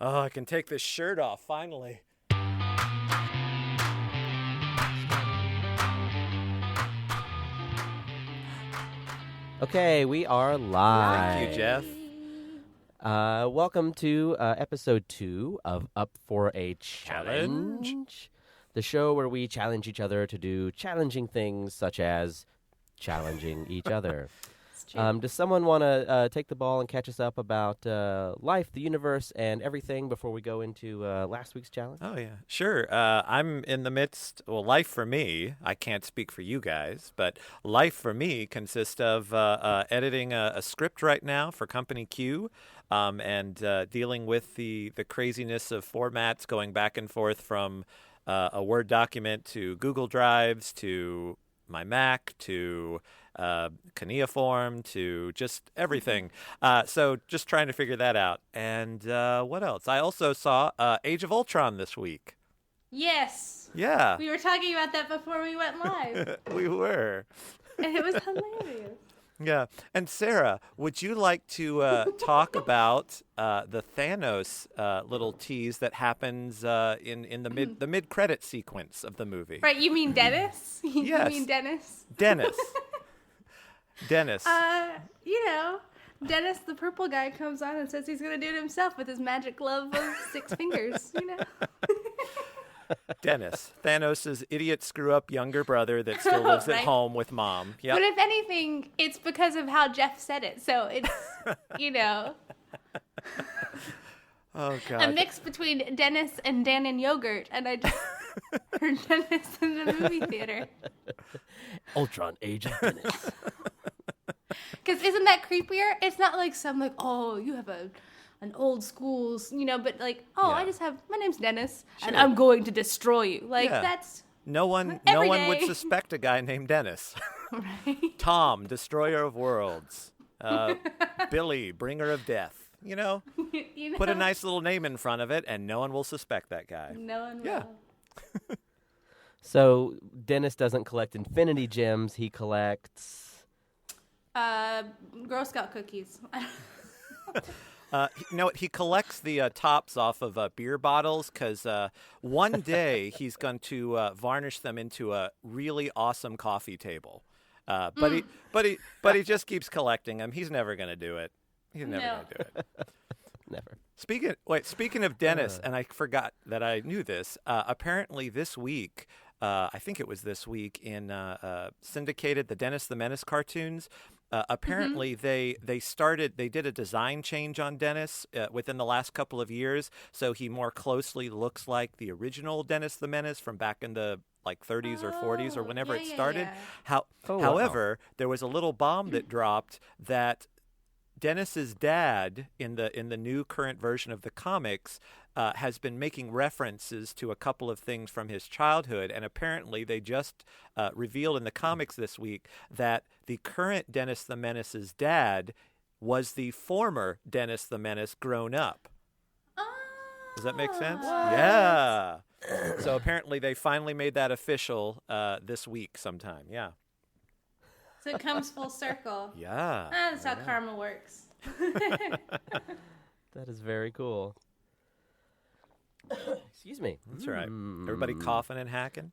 Oh, I can take this shirt off, finally. Okay, we are live. Thank you, Jeff. Welcome to episode 2 of Up for a Challenge, the show where we challenge each other to do challenging things such as challenging each other. Does someone want to take the ball and catch us up about life, the universe, and everything before we go into last week's challenge? Oh, yeah. Sure. I'm in the midst, life for me, I can't speak for you guys, but life for me consists of editing a script right now for Company Q and dealing with the craziness of formats going back and forth from a Word document to Google Drives to my Mac to Cuneiform to just everything. So just trying to figure that out. And what else? I also saw Age of Ultron this week. Yes. Yeah. We were talking about that before we went live. We were. And it was hilarious. Yeah. And Sarah, would you like to talk about the Thanos little tease that happens in the mid-credit sequence of the movie? Right, you mean Dennis? Yes. You mean Dennis? Dennis. Dennis. Dennis, the purple guy, comes on and says he's going to do it himself with his magic glove of 6 fingers, Dennis, Thanos' idiot screw-up younger brother that still lives at Right. home with Mom. Yep. But if anything, it's because of how Jeff said it. So it's, Oh, God. a mix between Dennis and Dan and Yogurt. And I just heard Dennis in the movie theater. Ultron, Age of Dennis. Because isn't that creepier? It's not like you have an old school, but like, Yeah. my name's Dennis, and Sure. I'm going to destroy you. Like, Yeah. that's No one every would day. suspect a guy named Dennis. right. Tom, destroyer of worlds. Billy, bringer of death. Put a nice little name in front of it, and no one will suspect that guy. No one Yeah. will. So Dennis doesn't collect infinity gems. He collects... Girl Scout cookies. He collects the tops off of beer bottles because one day he's going to varnish them into a really awesome coffee table. But he just keeps collecting them. He's never going to do it. He's never going to do it. Never. Speaking of Dennis, and I forgot that I knew this. Apparently this week, I think it was this week in syndicated the Dennis the Menace cartoons. Apparently they did a design change on Dennis within the last couple of years, so he more closely looks like the original Dennis the Menace from back in the 30s or 40s or whenever it started. Yeah. However, there was a little bomb that dropped that Dennis's dad in the new current version of the comics has been making references to a couple of things from his childhood, and apparently they just revealed in the comics this week that the current Dennis the Menace's dad was the former Dennis the Menace grown up. Does that make sense? What? Yeah. So apparently they finally made that official this week sometime. Yeah. So it comes full circle. Yeah. That's how karma works. That is very cool. Excuse me. That's right. Everybody coughing and hacking.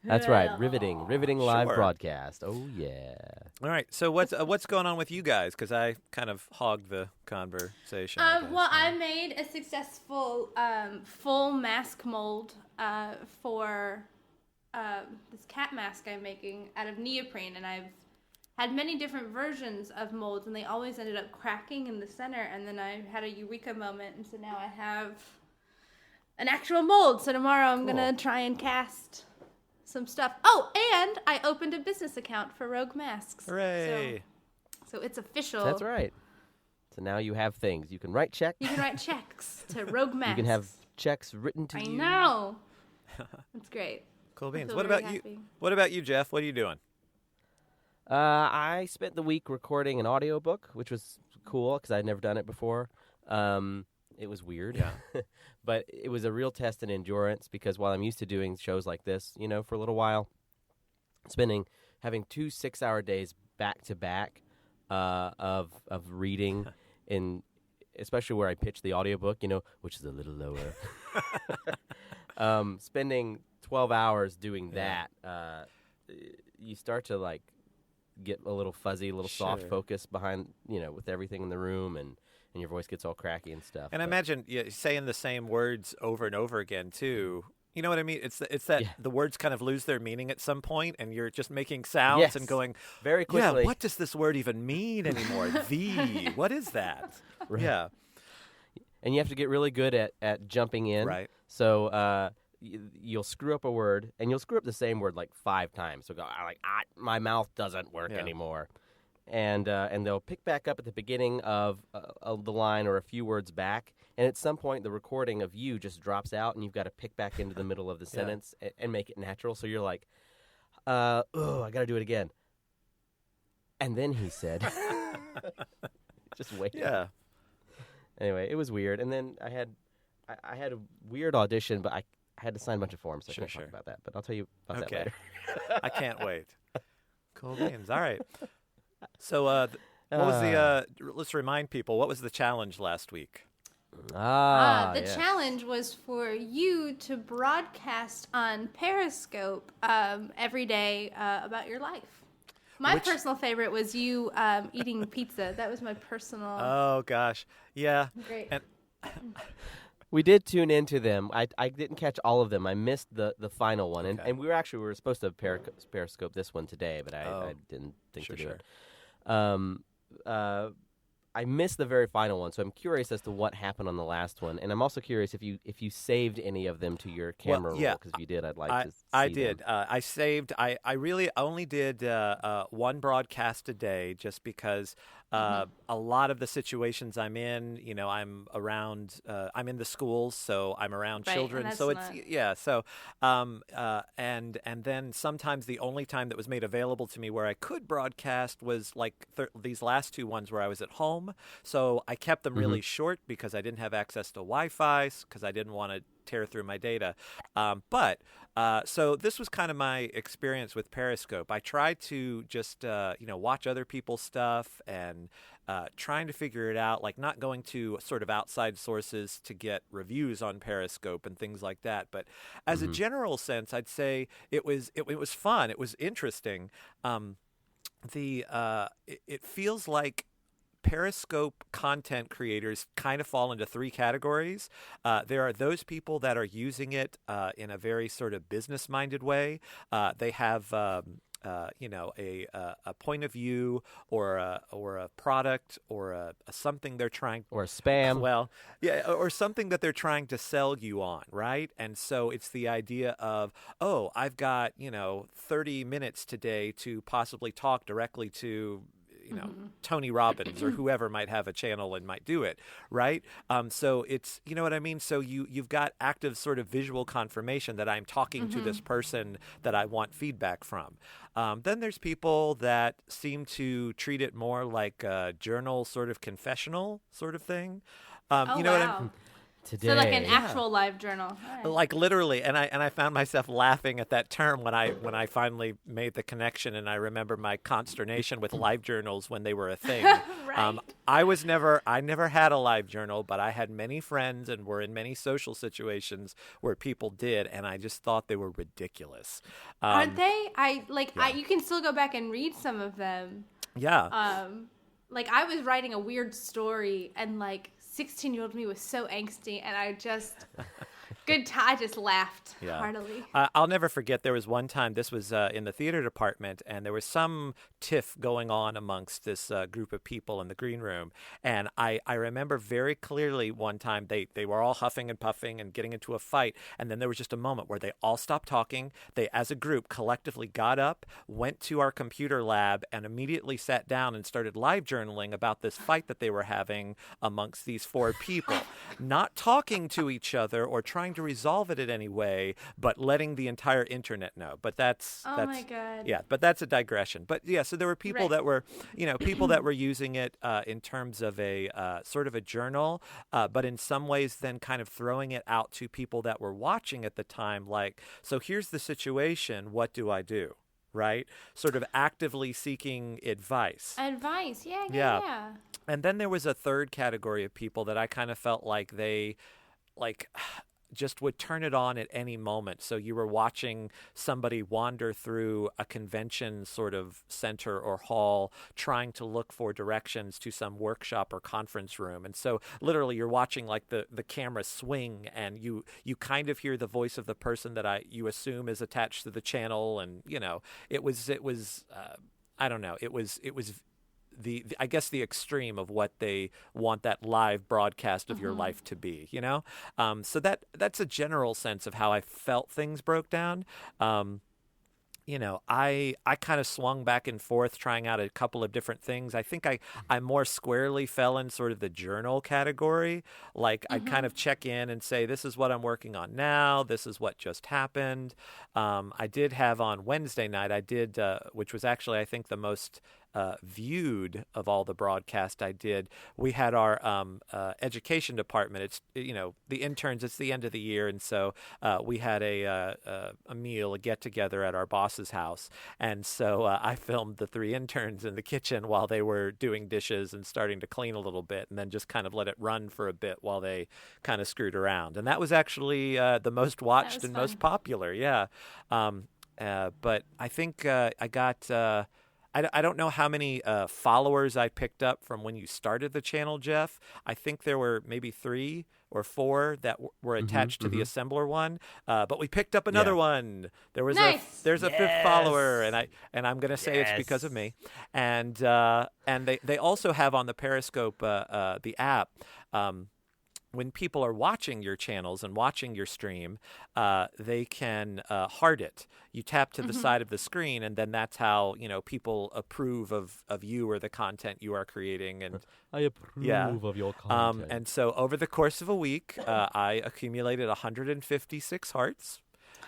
That's right. Riveting live Sure. broadcast. Oh, yeah. All right. So what's going on with you guys? Because I kind of hogged the conversation. I guess. Well, I made a successful full mask mold for this cat mask I'm making out of neoprene, and I've had many different versions of molds, and they always ended up cracking in the center, and then I had a eureka moment, and so now I have an actual mold. So tomorrow I'm going to try and cast some stuff. Oh, and I opened a business account for Rogue Masks. Hooray. So it's official. That's right. So now you have things. You can write checks. You can write checks to Rogue Masks. You can have checks written to I you. know. That's great. Cool I beans. feel What very about you? happy. What about you, Jeff? What are you doing? I spent the week recording an audiobook, which was cool because I'd never done it before. It was weird. Yeah. But it was a real test in endurance because while I'm used to doing shows like this, for a little while, having 2 6-hour days back to back of reading in especially where I pitch the audiobook, which is a little lower. Spending 12 hours doing that, you start to like get a little fuzzy, a little soft focus behind, with everything in the room, and your voice gets all cracky and stuff. And I imagine saying the same words over and over again too. You know what I mean? It's that the words kind of lose their meaning at some point, and you're just making sounds and going very quickly. Yeah, what does this word even mean anymore? What is that? Right. Yeah. And you have to get really good at jumping in. Right. So you'll screw up a word, and you'll screw up the same word like 5 times. So go my mouth doesn't work anymore, and they'll pick back up at the beginning of the line or a few words back. And at some point, the recording of you just drops out, and you've got to pick back into the middle of the sentence and make it natural. So you're like, I got to do it again. And then he said, just wait. Yeah. Anyway, it was weird. And then I had a weird audition, but I had to sign a bunch of forms, so I can't talk about that. But I'll tell you about that later. I can't wait. Cool beans. All right. So what was the let's remind people, what was the challenge last week? The challenge was for you to broadcast on Periscope every day about your life. My personal favorite was you eating pizza. That was my personal. Oh gosh, yeah. Great. And we did tune into them. I didn't catch all of them. I missed the final one, and we were supposed to Periscope this one today, but I didn't think to do it. I missed the very final one, so I'm curious as to what happened on the last one, and I'm also curious if you saved any of them to your camera roll, because if you did, I'd like to see I did. them. I saved. I really only did one broadcast a day, just because a lot of the situations I'm in, I'm around. I'm in the schools, so I'm around children. So it's So and then sometimes the only time that was made available to me where I could broadcast was like these last 2 ones where I was at home. So I kept them really short because I didn't have access to Wi-Fi, because I didn't want to tear through my data. So this was kind of my experience with Periscope. I tried to just, watch other people's stuff and trying to figure it out, like not going to sort of outside sources to get reviews on Periscope and things like that. But as a general sense, I'd say it was fun. It was interesting. It feels like Periscope content creators kind of fall into 3 categories. There are those people that are using it in a very sort of business-minded way. They have a point of view or a product or a something they're trying, or a spam. Well, yeah, or something that they're trying to sell you on, right? And so it's the idea of, I've got 30 minutes today to possibly talk directly to Tony Robbins or whoever might have a channel and might do it, right? So it's, you know what I mean? So you've got active sort of visual confirmation that I'm talking to this person that I want feedback from. Then there's people that seem to treat it more like a journal sort of confessional sort of thing. What I mean? Today. So like an actual live journal. Right. Like literally, and I found myself laughing at that term when I finally made the connection, and I remember my consternation with live journals when they were a thing. Right. I never had a live journal, but I had many friends and were in many social situations where people did, and I just thought they were ridiculous. Aren't they? You can still go back and read some of them. Yeah. Like I was writing a weird story, and 16-year-old me was so angsty, and I just I just laughed heartily. I'll never forget, there was one time, this was in the theater department, and there was some tiff going on amongst this group of people in the green room. And I remember very clearly one time they were all huffing and puffing and getting into a fight. And then there was just a moment where they all stopped talking. They, as a group, collectively got up, went to our computer lab, and immediately sat down and started live journaling about this fight that they were having amongst these 4 people. Not talking to each other or trying to resolve it in any way, but letting the entire internet know. But that's my God. Yeah, but that's a digression. But yeah, so there were people that were, people that were using it in terms of a sort of a journal, but in some ways then kind of throwing it out to people that were watching at the time, like, so here's the situation, what do I do? right? Sort of actively seeking advice. Advice, yeah, Yeah. yeah, yeah. And then there was a third category of people that I kind of felt like they like just would turn it on at any moment. So you were watching somebody wander through a convention sort of center or hall trying to look for directions to some workshop or conference room. And so literally you're watching like the camera swing, and you kind of hear the voice of the person that you assume is attached to the channel. And, it was I don't know. It was the I guess the extreme of what they want that live broadcast of your life to be, so that's a general sense of how I felt things broke down. I kind of swung back and forth trying out a couple of different things. I think I more squarely fell in sort of the journal category. Like I'd kind of check in and say, this is what I'm working on now. This is what just happened. I did have on Wednesday night, which was actually, I think, the most viewed of all the broadcast I did. We had our education department. It's the interns. It's the end of the year, and so we had a meal, a get together at our boss's house. And so I filmed the 3 interns in the kitchen while they were doing dishes and starting to clean a little bit, and then just kind of let it run for a bit while they kind of screwed around. And that was actually the most watched and fun. most popular. Yeah. But I think I got. I don't know how many followers I picked up from when you started the channel, Jeff. I think there were maybe 3 or 4 that were attached to the assembler one, but we picked up another one. There was there's a 5th follower, and I'm gonna say it's because of me. And they also have on the Periscope the app. When people are watching your channels and watching your stream, they can heart it. You tap to the side of the screen, and then that's how people approve of you or the content you are creating. And I approve of your content. And so over the course of a week, I accumulated 156 hearts.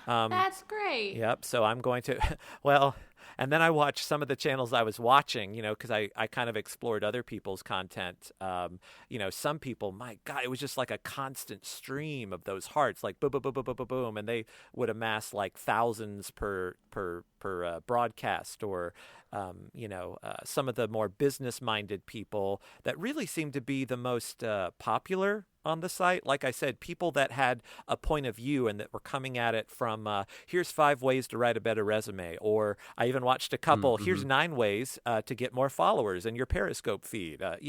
That's great. Yep. So I'm going to well. And then I watched some of the channels I was watching, because I kind of explored other people's content. Some people, my God, it was just like a constant stream of those hearts, like boom, boom, boom, boom, boom, boom, boom, and they would amass like thousands per broadcast. Or some of the more business-minded people that really seemed to be the most popular on the site. Like I said, people that had a point of view and that were coming at it from here's 5 ways to write a better resume, or I even watched a couple. Here's 9 ways to get more followers in your Periscope feed. That's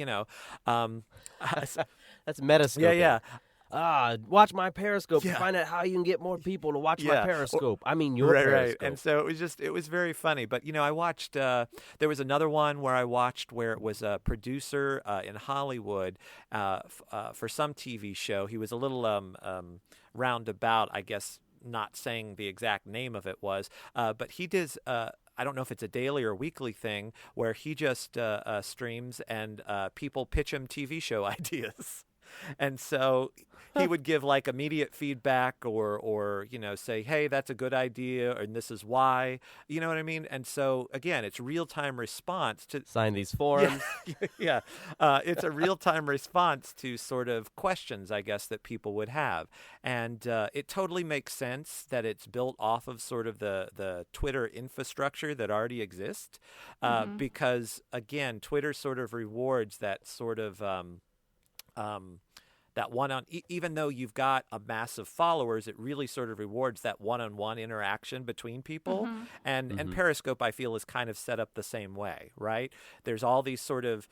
Metascoping. Yeah. Watch my Periscope to Yeah. find out how you can get more people to watch my Yeah. Periscope. I mean, your Right. Periscope. And so it was very funny. But, I watched, there was another one where I watched where it was a producer in Hollywood for some TV show. He was a little roundabout, I guess, not saying the exact name of it was, but he does, I don't know if it's a daily or weekly thing, where he just streams and people pitch him TV show ideas. And so he would give like immediate feedback or say, hey, that's a good idea, and this is why. You know what I mean? And so, again, it's real-time response to... Sign these forms. Yeah. It's a real-time response to sort of questions, I guess, that people would have. And it totally makes sense that it's built off of sort of the Twitter infrastructure that already exists because, again, Twitter sort of rewards that sort of... that even though you've got a massive followers, it really sort of rewards that one-on-one interaction between people. And Periscope, I feel, is kind of set up the same way, right? There's all these sort of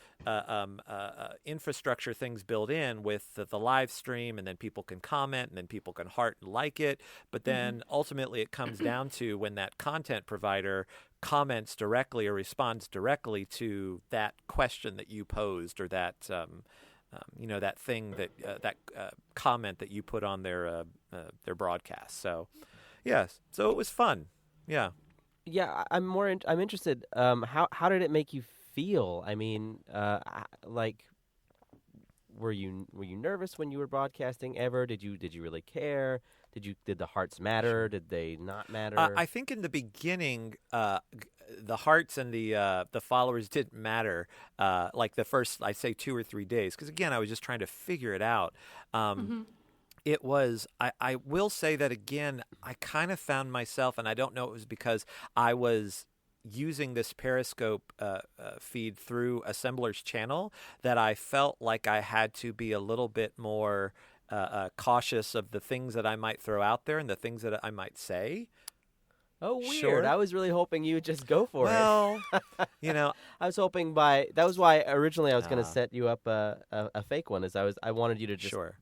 infrastructure things built in with the live stream, and then people can comment, and then people can heart and like it. But then ultimately it comes down to when that content provider comments directly or responds directly to that question that you posed, or that that thing that comment that you put on their broadcast. So, yes, so it was fun. Yeah. Yeah, I'm interested. How did it make you feel? I mean, like, were you nervous when you were broadcasting ever? Did you really care? Did the hearts matter? Did they not matter? I think in the beginning, the hearts and the followers didn't matter. Like the first, I'd say 2 or 3 days, because again, I was just trying to figure it out. It was. I will say that again. I kind of found myself, and I don't know. It was because I was using this Periscope feed through Assembler's channel that I felt like I had to be a little bit more cautious of the things that I might throw out there and the things that I might say. Oh, weird. Sure. I was really hoping you would just go for it. Well, I was hoping that was why originally I was going to set you up a fake one. I wanted you to just sure.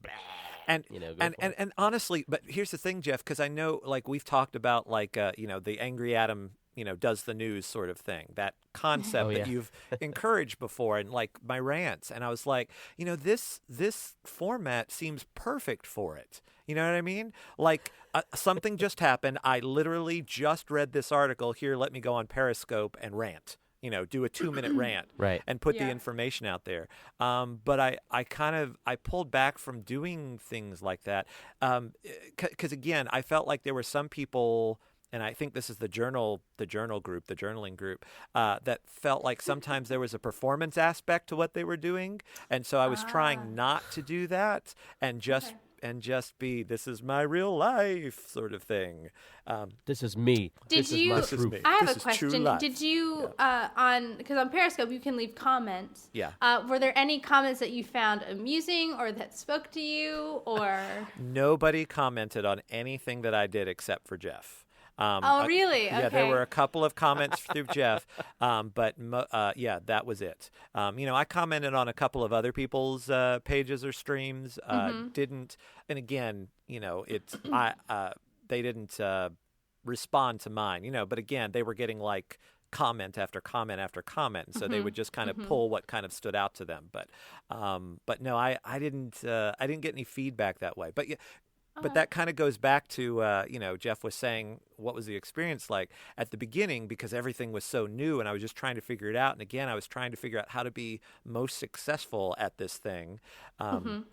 And go and, for and, it. and honestly, but here's the thing, Jeff, because I know like we've talked about like the Angry Adam does the news sort of thing, that concept that you've encouraged before, and like my rants, and I was like, this format seems perfect for it. You know what I mean? Like something just happened. I literally just read this article. Here, let me go on Periscope and rant. Do a 2-minute rant and put the information out there. But I pulled back from doing things like that. 'Cause again, I felt like there were some people, and I think this is the journaling group, that felt like sometimes there was a performance aspect to what they were doing. And so I was trying not to do that and just be, this is my real life sort of thing. This is me. Did you? This is me. I have This a is true question. life. Did you because on Periscope you can leave comments. Yeah. Were there any comments that you found amusing or that spoke to you or? Nobody commented on anything that I did except for Jeff. Oh, really? Yeah, Okay. there were a couple of comments through Jeff, but that was it. I commented on a couple of other people's pages or streams. Didn't, and again, they didn't respond to mine. But again, they were getting like comment after comment after comment, and so they would just kind of pull what kind of stood out to them. But no, I didn't get any feedback that way. But yeah. But that kind of goes back to, Jeff was saying, what was the experience like at the beginning, because everything was so new and I was just trying to figure it out. And again, I was trying to figure out how to be most successful at this thing. And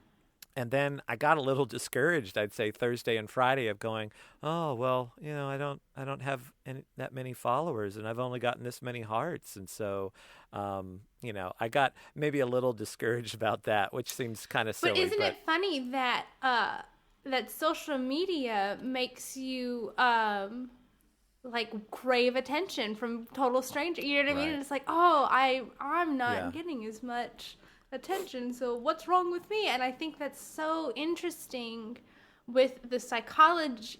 then I got a little discouraged, I'd say Thursday and Friday, of going, oh, well, I don't have that many followers and I've only gotten this many hearts. And so, I got maybe a little discouraged about that, which seems kind of silly. But isn't it funny that that social media makes you crave attention from total strangers? You know what I mean? And it's like, oh, I'm not getting as much attention, so what's wrong with me? And I think that's so interesting with the psychology,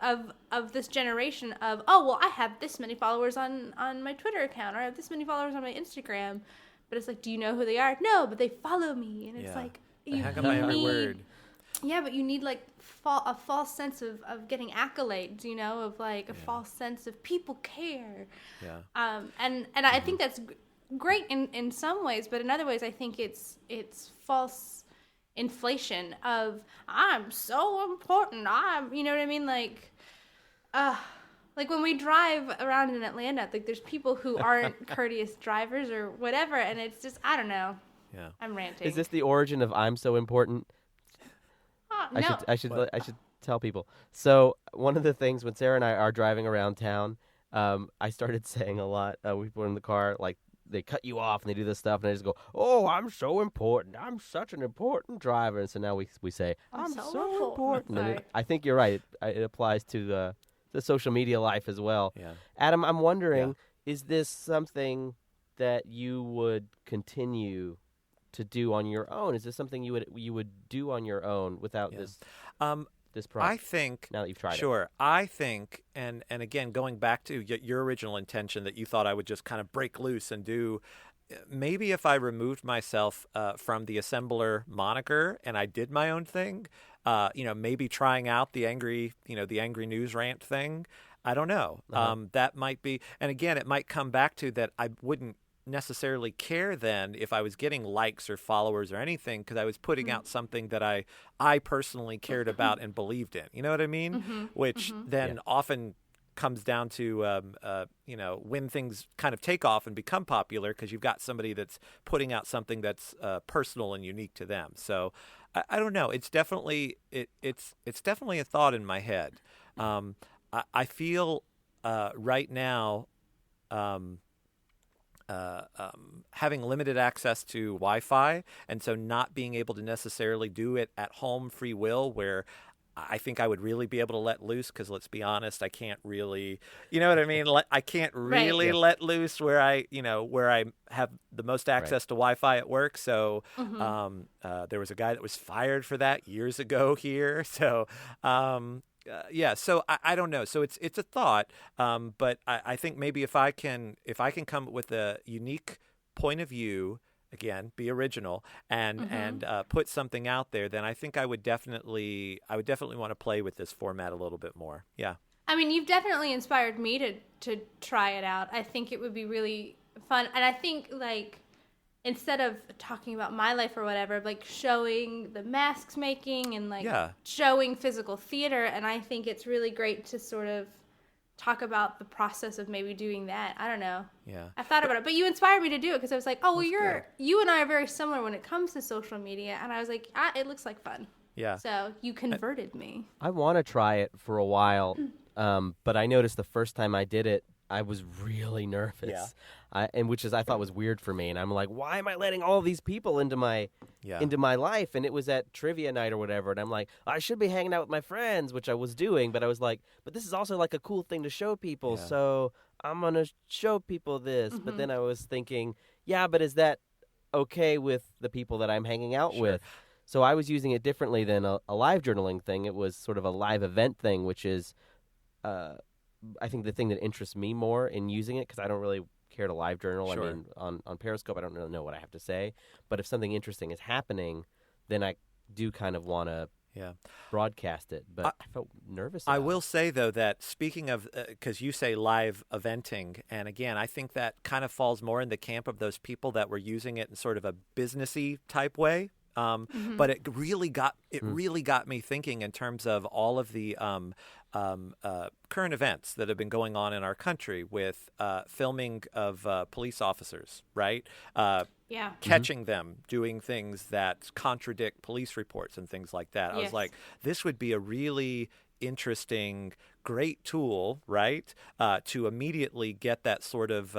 of this generation of, oh, well, I have this many followers on my Twitter account, or I have this many followers on my Instagram. But it's like, do you know who they are? No, but they follow me. And it's like, they hang on my every word. Yeah, but you need like a false sense of getting accolades, of like a false sense of people care. Yeah. And I think that's great in some ways, but in other ways I think it's false inflation of, I'm so important. You know what I mean? Like when we drive around in Atlanta, like there's people who aren't courteous drivers or whatever, and it's just, I don't know. Yeah. I'm ranting. Is this the origin of I'm so important? No. I should tell people. So one of the things when Sarah and I are driving around town, I started saying a lot. We were in the car, like they cut you off and they do this stuff, and I just go, "Oh, I'm so important. I'm such an important driver." And so now we say, "I'm so important." And I think you're right. It applies to the social media life as well. Yeah. Adam, I'm wondering, is this something that you would continue to do on your own? Is this something you would do on your own without this product? I think, now that you've tried it. Sure. I think, and again, going back to your original intention that you thought I would just kind of break loose and do, maybe if I removed myself from the Assembler moniker and I did my own thing, maybe trying out the angry news rant thing. I don't know. That might be, and again, it might come back to that I wouldn't necessarily care then if I was getting likes or followers or anything, because I was putting out something that I personally cared about and believed in. You know what I mean? Which then often comes down to when things kind of take off and become popular, because you've got somebody that's putting out something that's personal and unique to them. So I don't know. It's definitely it's definitely a thought in my head. I feel right now. Having limited access to Wi-Fi, and so not being able to necessarily do it at home free will, where I think I would really be able to let loose because let's be honest, I can't really, you know what I mean? I can't really let loose where I have the most access to Wi-Fi at work. So there was a guy that was fired for that years ago here. So so I don't know. So it's a thought, but I think maybe if I can come up with a unique point of view. Again, be original and put something out there, then I think I would definitely want to play with this format a little bit more. Yeah. I mean, you've definitely inspired me to try it out. I think it would be really fun. And I think, like, instead of talking about my life or whatever, like showing the masks making and like showing physical theater. And I think it's really great to sort of talk about the process of maybe doing that. I don't know. Yeah. I've thought about it, but you inspired me to do it because I was like, oh, well, you and I are very similar when it comes to social media. And I was like, it looks like fun. Yeah. So you converted me. I want to try it for a while, but I noticed the first time I did it, I was really nervous. Yeah. And which I thought was weird for me. And I'm like, why am I letting all these people into my life? And it was at trivia night or whatever. And I'm like, I should be hanging out with my friends, which I was doing. But I was like, but this is also like a cool thing to show people. Yeah. So I'm going to show people this. Mm-hmm. But then I was thinking, but is that okay with the people that I'm hanging out with? So I was using it differently than a live journaling thing. It was sort of a live event thing, which is, I think, the thing that interests me more in using it, because I don't really care to live journal. Sure. I mean, on Periscope, I don't really know what I have to say. But if something interesting is happening, then I do kind of want to broadcast it. But I felt nervous about I will say, though, that speaking of, because you say live eventing, and again, I think that kind of falls more in the camp of those people that were using it in sort of a businessy type way. But it really got me thinking in terms of all of the current events that have been going on in our country with filming of police officers, right? Catching them doing things that contradict police reports and things like that. I was like, this would be a really interesting, great tool, right? To immediately get that sort of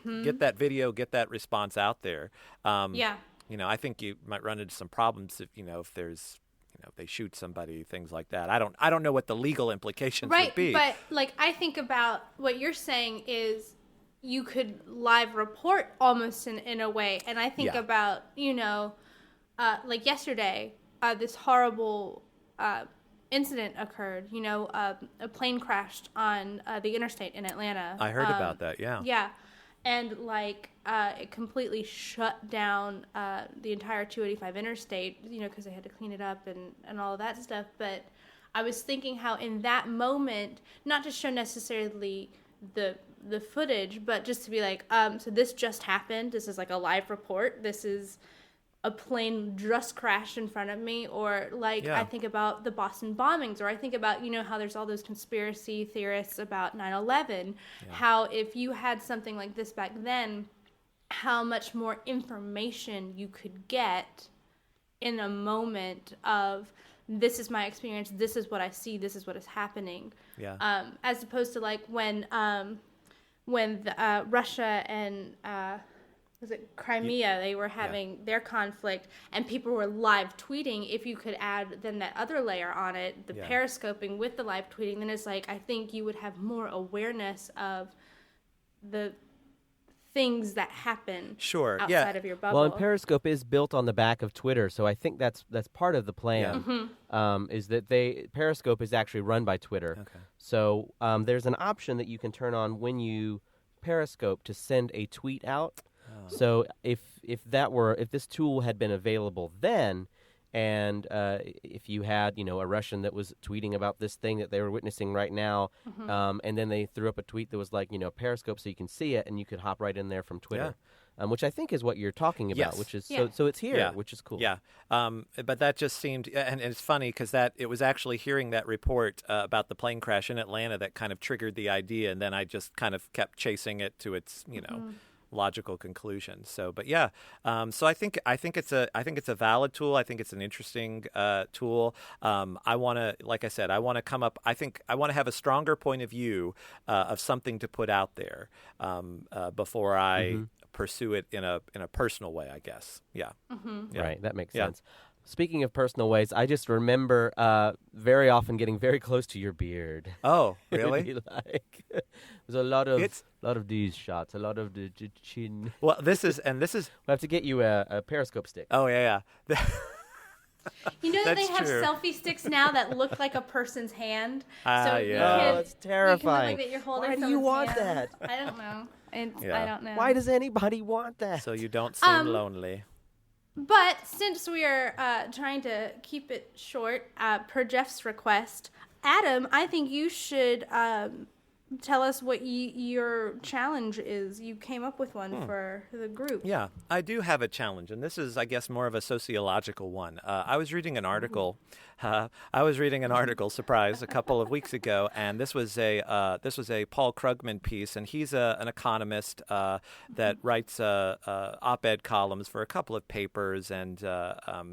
get that video, get that response out there. I think you might run into some problems if there's, if they shoot somebody, things like that. I don't know what the legal implications would be. Right, but like I think about what you're saying is you could live report almost in a way, and I think about like yesterday, this horrible incident occurred. A plane crashed on the interstate in Atlanta. I heard about that. Yeah. Yeah. And, it completely shut down the entire 285 interstate, because they had to clean it up and all of that stuff. But I was thinking how in that moment, not to show necessarily the footage, but just to be like, so this just happened. This is like a live report. This is a plane just crashed in front of me. Or, I think about the Boston bombings, or I think about, how there's all those conspiracy theorists about 9/11, how if you had something like this back then, how much more information you could get in a moment of, this is my experience, this is what I see, this is what is happening. As opposed to when Russia and was it Crimea, they were having their conflict, and people were live tweeting. If you could add then that other layer on it, the periscoping with the live tweeting, then it's I think you would have more awareness of the things that happen outside of your bubble. Well, and Periscope is built on the back of Twitter, so I think that's part of the plan. Is that Periscope is actually run by Twitter. Okay. So there's an option that you can turn on when you Periscope to send a tweet out. So if this tool had been available then, and if you had a Russian that was tweeting about this thing that they were witnessing right now, and then they threw up a tweet that was Periscope, so you can see it and you could hop right in there from Twitter, which I think is what you're talking about, which is so it's here, which is cool. But that just seemed, and it's funny because it was actually hearing that report about the plane crash in Atlanta that kind of triggered the idea, and then I just kind of kept chasing it to its logical conclusion. So, but so I think it's a valid tool. I think it's an interesting tool. I want to, like I said, I want to come up. I think I want to have a stronger point of view of something to put out there before I pursue it in a personal way, I guess. Yeah. Right. That makes sense. Speaking of personal ways, I just remember very often getting very close to your beard. Oh, It would really? be like there's a lot of It's these shots, a lot of the chin. well, this is We'll have to get you a periscope stick. oh yeah. You know that they That's have true. selfie sticks now that look like a person's hand. Ah, so yeah. you Oh, can, it's You terrifying. can look like that you're holding Why do you someone's want hand. that? I don't know. Yeah. I don't know. Why does anybody want that? So you don't seem Um, lonely. But since we are trying to keep it short, per Jeff's request, Adam, I think you should tell us what your challenge is. You came up with one for the group. Yeah, I do have a challenge, and this is, I guess, more of a sociological one. I was reading an article. Surprise, a couple of weeks ago, and this was a Paul Krugman piece, and he's an economist that writes op-ed columns for a couple of papers, and I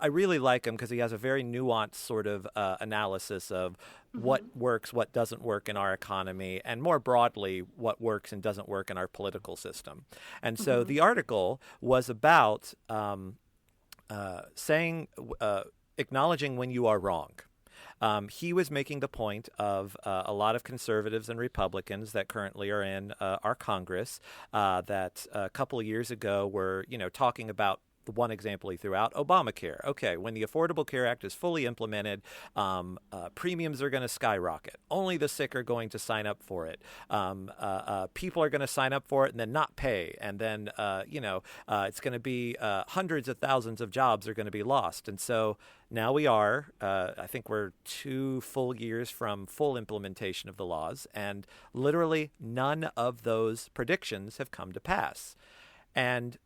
really like him because he has a very nuanced sort of analysis of what works, what doesn't work in our economy, and more broadly, what works and doesn't work in our political system. And so the article was about acknowledging when you are wrong. He was making the point of a lot of conservatives and Republicans that currently are in our Congress that a couple of years ago were, talking about the one example he threw out, Obamacare. Okay, when the Affordable Care Act is fully implemented, premiums are going to skyrocket. Only the sick are going to sign up for it. People are going to sign up for it and then not pay. And then, it's going to be hundreds of thousands of jobs are going to be lost. And so now we are, I think we're 2 full years from full implementation of the laws. And literally none of those predictions have come to pass. And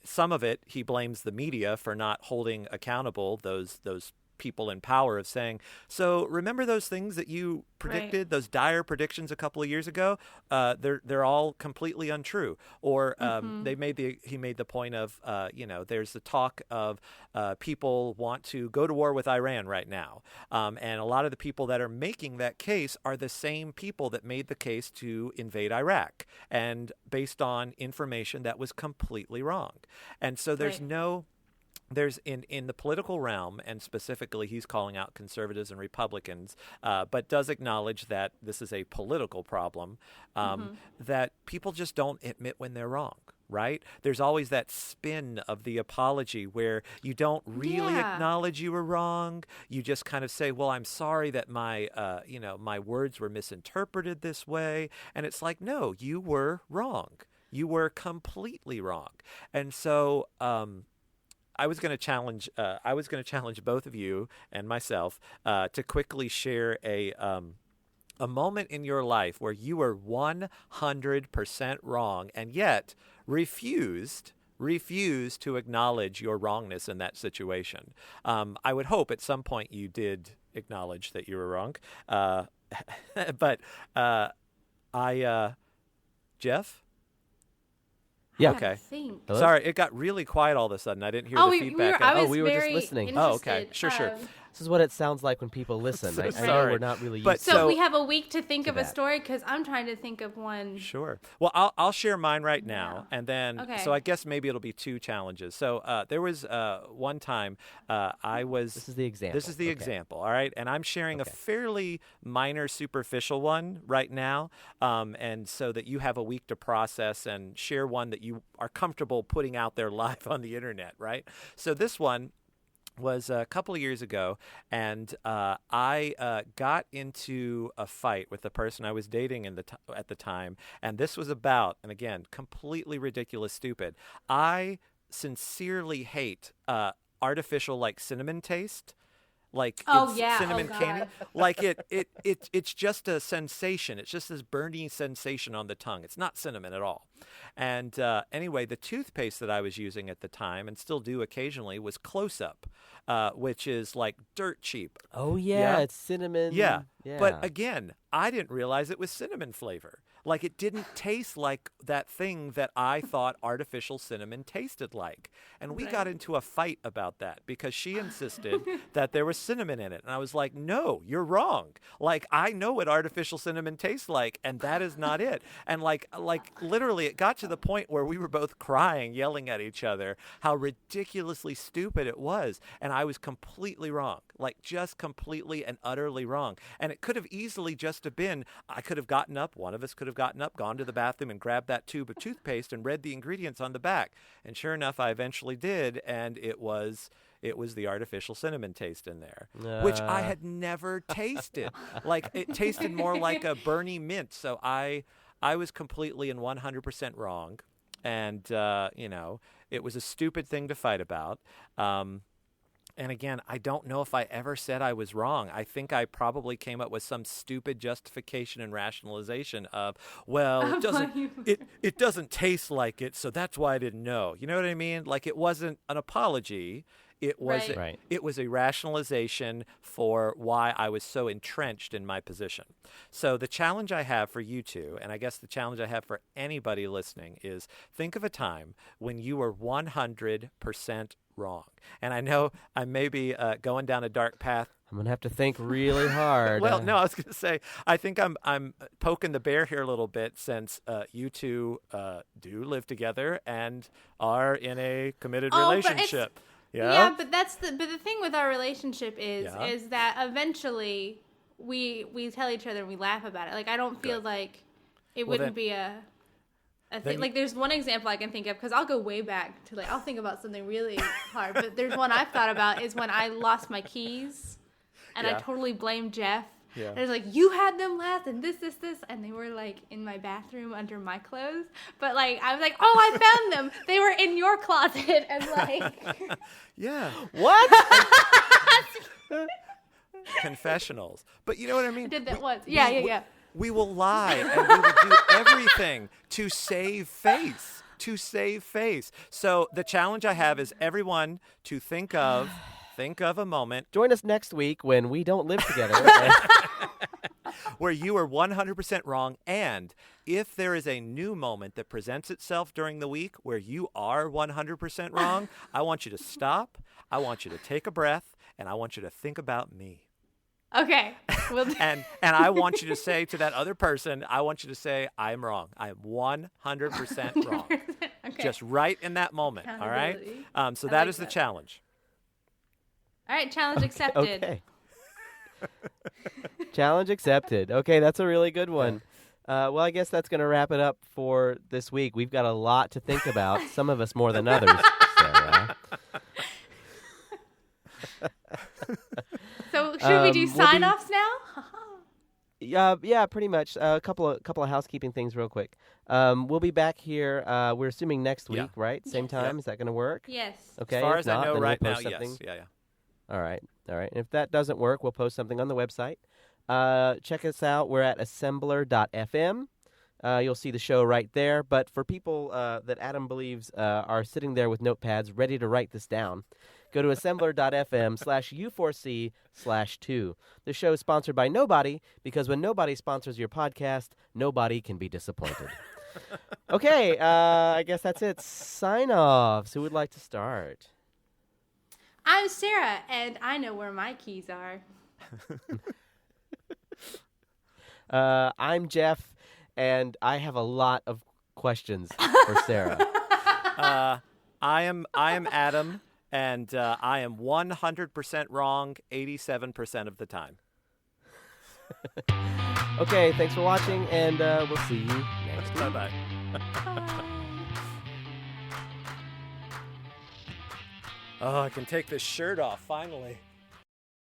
some of it, he blames the media for not holding accountable those people in power of saying, so remember those things that you predicted, Right. those dire predictions a couple of years ago? They're all completely untrue. Or he made the point of, there's the talk of people want to go to war with Iran right now. And a lot of the people that are making that case are the same people that made the case to invade Iraq, and based on information that was completely wrong. And so there's Right. there's in the political realm, and specifically he's calling out conservatives and Republicans, but does acknowledge that this is a political problem, that people just don't admit when they're wrong, right? There's always that spin of the apology where you don't really Yeah. acknowledge you were wrong. You just kind of say, well, I'm sorry that my words were misinterpreted this way. And it's like, no, you were wrong. You were completely wrong. And so, I was going to challenge both of you and myself to quickly share a moment in your life where you were 100% wrong and yet refused to acknowledge your wrongness in that situation. I would hope at some point you did acknowledge that you were wrong, but Jeff. Yeah. I Okay. think. Hello? Sorry, it got really quiet all of a sudden. I didn't hear Oh, the we feedback. were, I was we were just very listening. Oh, okay. interested. Sure. This is what it sounds like when people listen. So I know sorry. we're not really used But to So, So- we have a week to think to of a that. story because I'm trying to think of one. Sure. Well, I'll share mine right now, and then Okay. so I guess maybe it'll be 2 challenges. So there was one time I was. This is the example. This is the Okay. example, all right? And I'm sharing Okay. a fairly minor, superficial one right now, and so that you have a week to process and share one that you are comfortable putting out there live on the internet, right? So this one was a couple of years ago, and I got into a fight with the person I was dating at the time, and this was about, and again, completely ridiculous, stupid. I sincerely hate artificial, like, cinnamon taste. Like Oh, it's yeah. cinnamon Oh, candy. God. Like it's just a sensation. It's just this burning sensation on the tongue. It's not cinnamon at all. And anyway, the toothpaste that I was using at the time, and still do occasionally, was Close Up, which is like dirt cheap. Oh yeah, Yeah. it's cinnamon. Yeah. Yeah. But again, I didn't realize it was cinnamon flavor. Like it didn't taste like that thing that I thought artificial cinnamon tasted like. And we got into a fight about that because she insisted that there was cinnamon in it. And I was like, no, you're wrong. Like I know what artificial cinnamon tastes like, and that is not it. And like literally it got to the point where we were both crying, yelling at each other, how ridiculously stupid it was. And I was completely wrong, like just completely and utterly wrong. And it could have easily just have been, I could have gotten up, one of us could have gotten up, gone to the bathroom and grabbed that tube of toothpaste and read the ingredients on the back. And sure enough, I eventually did. And it was the artificial cinnamon taste in there, which I had never tasted. Like it tasted more like a Bernie mint. So I was completely and 100% wrong. And, it was a stupid thing to fight about. And again, I don't know if I ever said I was wrong. I think I probably came up with some stupid justification and rationalization of, well, it doesn't taste like it, so that's why I didn't know. You know what I mean? Like it wasn't an apology. It was it was a rationalization for why I was so entrenched in my position. So the challenge I have for you two, and I guess the challenge I have for anybody listening, is think of a time when you were 100% wrong. And I know I may be going down a dark path. I'm gonna have to think really hard. Well, no, I was gonna say I think I'm poking the bear here a little bit since you two do live together and are in a committed relationship. Yeah, but the thing with our relationship is that eventually we tell each other and we laugh about it. Like I don't feel like it wouldn't be a thing. Like there's one example I can think of because I'll go way back to I'll think about something really hard. But there's one I've thought about is when I lost my keys and I totally blamed Jeff. Yeah. And it was like, you had them last and this, and they were like in my bathroom under my clothes. But like, I was like, oh, I found them. They were in your closet. And like. Yeah. What? Confessionals. But you know what I mean? I did that once. Yeah. We will lie and we will do everything to save face. So the challenge I have is everyone to think of a moment. Join us next week when we don't live together. Where you are 100% wrong. And if there is a new moment that presents itself during the week where you are 100% wrong, I want you to stop. I want you to take a breath. And I want you to think about me. Okay. We'll do. And I want you to say to that other person, I want you to say, I'm wrong. I am 100% wrong. Okay. Just right in that moment. All right? So that is the challenge. All right, challenge accepted. Okay. Challenge accepted. Okay, that's a really good one. Well, I guess that's going to wrap it up for this week. We've got a lot to think about, some of us more than others, Sarah. So should we do sign-offs now? Yeah, pretty much. A couple of housekeeping things real quick. We'll be back here, we're assuming next week, right? Same time? Is that going to work? Yes. As Okay. far as I know right now, something. yes. Yeah. All right. And if that doesn't work, we'll post something on the website. Check us out. We're at assembler.fm. You'll see the show right there. But for people that Adam believes are sitting there with notepads ready to write this down, go to assembler.fm/U4C/2. The show is sponsored by nobody because when nobody sponsors your podcast, nobody can be disappointed. Okay, I guess that's it. Sign-offs. Who would like to start? I'm Sarah, and I know where my keys are. I'm Jeff, and I have a lot of questions for Sarah. I am Adam, and I am 100% wrong 87% of the time. Okay, thanks for watching, and we'll see you next week. Bye-bye. Oh, I can take this shirt off, finally.